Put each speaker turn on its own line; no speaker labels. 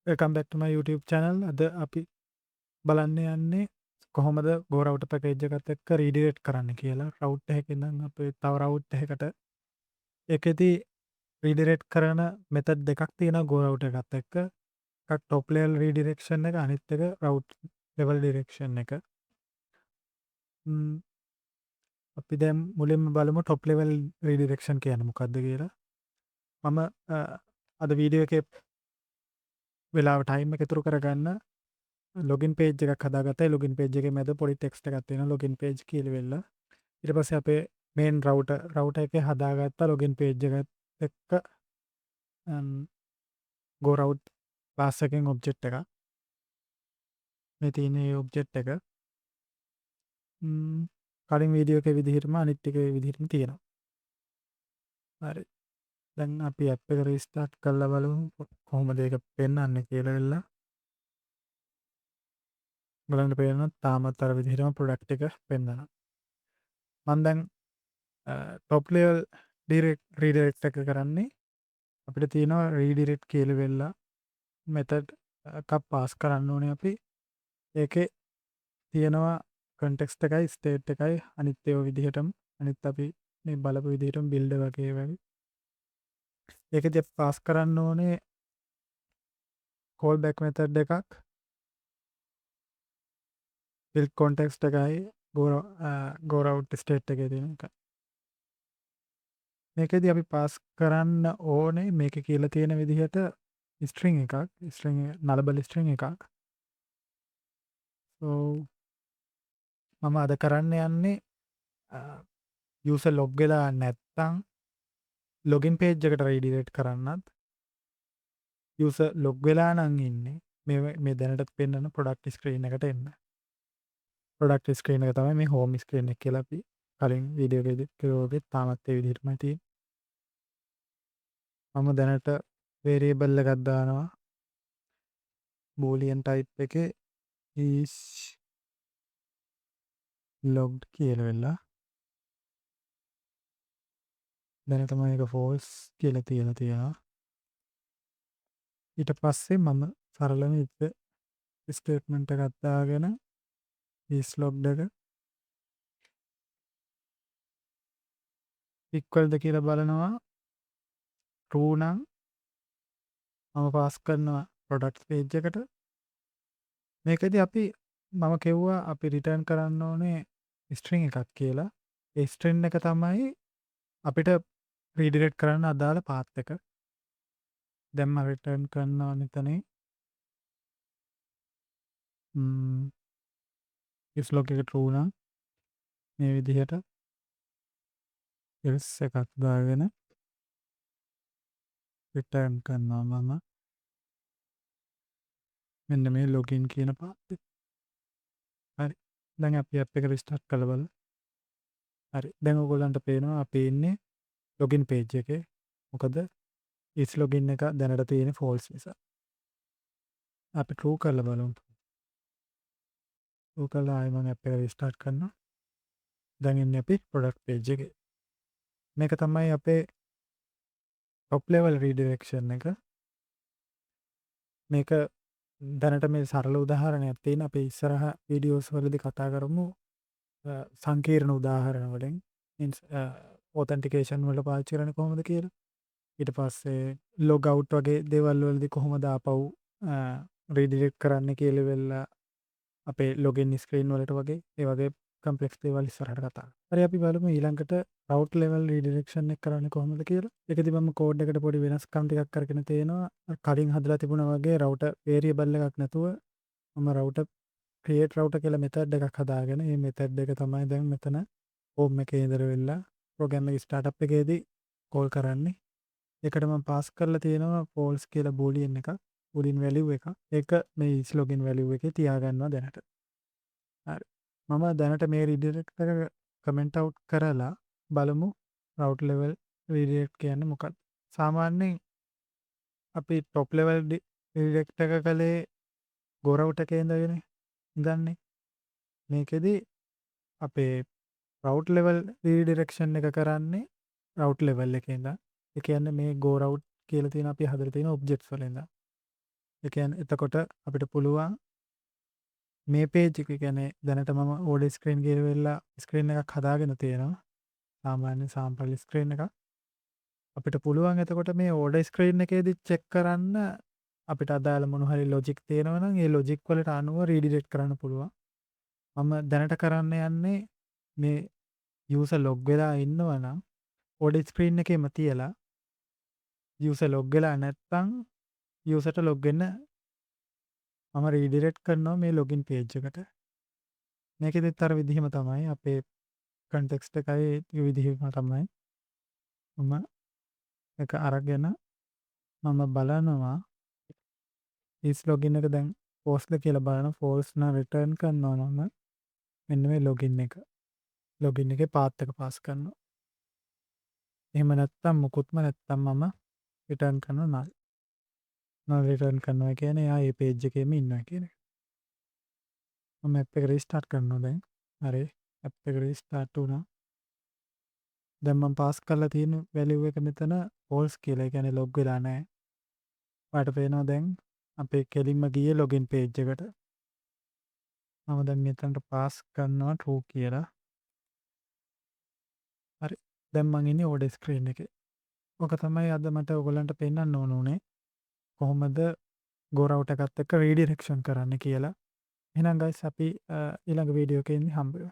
Welcome back to my YouTube channel. අද අපි බලන්න යන්නේ කොහොමද Go router package එකත් එක්ක redirect කරන්න කියලා. route එකකින් ඉඳන් අපි තව route එකකට ඒකෙදි redirect කරන method දෙකක් තියෙනවා Go router එකත් එක්ක. එකක් top level redirection එක අනිත් එක route level direction එක. අපි දැන් මුලින්ම බලමු top level redirection කියන්නේ මොකක්ද කියලා. මම අද වීඩියෝ එකේ වෙලාව time එක ඉතුරු කරගන්න ලොගින් පේජ් එකක් හදාගත්තා. ඒ ලොගින් පේජ් එකේ මැද පොඩි ටෙක්ස්ට් එකක් තියෙනවා ලොගින් පේජ් කියලා වෙලා. ඊට පස්සේ අපේ මේන් රවුටර් එකේ හදාගත්ත ලොගින් පේජ් එකත් එක්ක go route class එකෙන් ඔබ්ජෙක්ට් එකක්. මේ තියෙන මේ ඔබ්ජෙක්ට් එක කලින් වීඩියෝ එකේ විදිහටම අනිත් එකේ විදිහටම තියෙනවා. හරි. දැන් අපි ඇප් එක රීස්ටාර්ට් කරලා බලමු කොහොමද ඒක පෙන්වන්නේ කියලා වෙලා. බලන්න පේනවා තාමත් අර විදිහටම ප්‍රොඩක්ට් එක පෙන්වනවා. මම දැන් top level redirect එක කරන්නේ අපිට තියෙනවා redirect කියලා වෙලා method එකක් පාස් කරන්න ඕනේ අපි. ඒකේ තියෙනවා context එකයි state එකයි අනිත් ඒවා විදිහටම අනිත් අපි මේ බලපු විදිහටම builder වගේ වගේ. ඒකෙදි පාස් කරන්න ඕනේ callback method එකක් build context එකයි go route state එකේ තියෙන එක. මේකෙදි අපි පාස් කරන්න ඕනේ මේකේ කියලා තියෙන විදිහට string එකක් nullable string එකක්. so මම අද කරන්න යන්නේ user log වෙලා නැත්තම් login page එකට redirect කරන්නත් user log වෙලා නම් ඉන්නේ මේ දැනටත් පෙන්වන product screen එකට එන්න. product screen එක තමයි මේ home screen එක කියලා අපි කලින් වීඩියෝ එකේදී කිව්වේ තාමත් ඒ විදිහටමයි තියෙන්නේ. මම දැනට variable එකක් දානවා boolean type එකේ is logged කියලා වෙලා. දැන් තමයි ඒක false කියලා තියලා තියෙනවා. ඊට පස්සේ මම සරලම ස්ටේට්මන්ට් එකක් දාගෙන is logged එක equal ද කියලා බලනවා. true නම් මම පාස් කරනවා product page එකට. මේකදී අපි මම කිව්වා අපි return කරන්න ඕනේ string එකක් කියලා. ඒ string එක තමයි අපිට redirect කරන්න අදාළ path එක. දැන් මම return කරනවා මෙතනින් is log එක true නම් මේ විදිහට else එකක් දාගෙන return කරනවා මම මෙන්න මේ login කියන path එක. හරි. දැන් අපි app එක restart කරලා බලමු. හරි. දැන් ඔයගොල්ලන්ට පේනවා අපි ඉන්නේ login page එකේ. මොකද is login එක දැනට තියෙන්නේ false නිසා. අපි true කරලා බලමු. true කරලා ආයෙ මම app එක restart කරනවා. දැන් ඉන්නේ අපි product page එකේ. මේක තමයි අපේ top level redirection එක. මේක දැනට මේ සරල උදාහරණයක් තියෙන අපේ ඉස්සරහ වීඩියෝස් වලදී කතා කරමු සංකීර්ණ උදාහරණ වලින් authentication වල පාවිච්චි කරන්නේ කොහොමද කියලා. ඊට පස්සේ log out වගේ දේවල් වලදී කොහොමද ආපහු redirect කරන්න කියලා වෙලා අපේ login screen වලට වගේ ඒ වගේ complex දේවල් ඉස්සරහට කතා කරමු. හරි අපි බලමු ඊළඟට route level redirection එක කරන්නේ කොහොමද කියලා. ඒකදී මම code එකට පොඩි වෙනස්කම් ටිකක් කරගෙන තියෙනවා. කලින් හදලා තිබුණා වගේ router variable එකක් නැතුව මම router create router කියලා method එකක් හදාගෙන මේ method එක තමයි දැන් මෙතන home එකේ ඉඳලා වෙලා program එක startup එකේදී call කරන්නේ. ඒකට මම pass කරලා තියෙනවා false කියලා boolean එකක්. boolean value එක. ඒක මේ is login value එකේ තියාගන්නවා දැනට. හරි. මම දැනට මේ redirect එක comment out කරලා බලමු route level redirect කියන්නේ මොකක්ද. සාමාන්‍යයෙන් අපි top level redirect එක කලේ go route එකේ ඉඳන්නේ. මේකෙදි අපේ route level redirection එක කරන්නේ route level එකේ ඉඳන්. ඒ කියන්නේ මේ go route කියලා තියෙන අපි හදලා තියෙන objects වල ඉඳන්. ඒ කියන්නේ එතකොට අපිට පුළුවන් මේ පේජ් එක කියන්නේ දැනට මම ඕඩර් ස්ක්‍රීන් ගිහලා ස්ක්‍රීන් එකක් හදාගෙන තියෙනවා. සාමාන්‍ය සාම්පල් ස්ක්‍රීන් එකක්. අපිට පුළුවන් එතකොට මේ ඕඩර් ස්ක්‍රීන් එකේදී චෙක් කරන්න අපිට අදාළ මොන හරි ලොජික් තියෙනවා නම් ඒ ලොජික් වලට අනුව රීඩිරෙක්ට් කරන්න පුළුවන්. මම දැනට කරන්න යන්නේ මේ යූසර් ලොග් වෙලා ඉන්නවා නම් ඕඩර් ස්ක්‍රීන් එකේම තියලා යූසර් ලොග් වෙලා නැත්නම් යූසර්ට ලොග් වෙන්න මම රීඩිරෙක්ට් කරනවා මේ ලොගින් පේජ් එකට. මේකෙදිත් අර විදිහම තමයි අපේ කන්ටෙක්ස්ට් එකයි ඒ විදිහම තමයි. මම ඒක අරගෙන මම බලනවා is login එක දැන් false ද කියලා බලනවා. false නම් return කරනවා නම් මෙන්න මේ login එක. login එකේ path එක pass කරනවා. එහෙම නැත්නම් මුකුත්ම නැත්නම් මම return කරනවා null. null return කරනවා කියන්නේ එයා ඒ page එකේම ඉන්නවා කියන එක. මම app එක restart කරනවා දැන්. හරි. app එක restart වුණා. දැන් මම pass කරලා තියෙන value එක මෙතන false කියලා. ඒ කියන්නේ log වෙලා නැහැ. ඔයාලට පේනවා දැන් අපේ කෙලින්ම ගියේ login page එකට. මම දැන් මෙතනට pass කරනවා true කියලා. හරි. දැන් මං ඉන්නේ order screen එකේ. ඔක තමයි අද මට ඔයගලන්ට පෙන්වන්න ඕන උනේ. කොහොමද go route එකත් එක්ක redirection කරන්න කියලා. එහෙනම් guys අපි ඊළඟ වීඩියෝ එකේදී හම්බ වෙමු.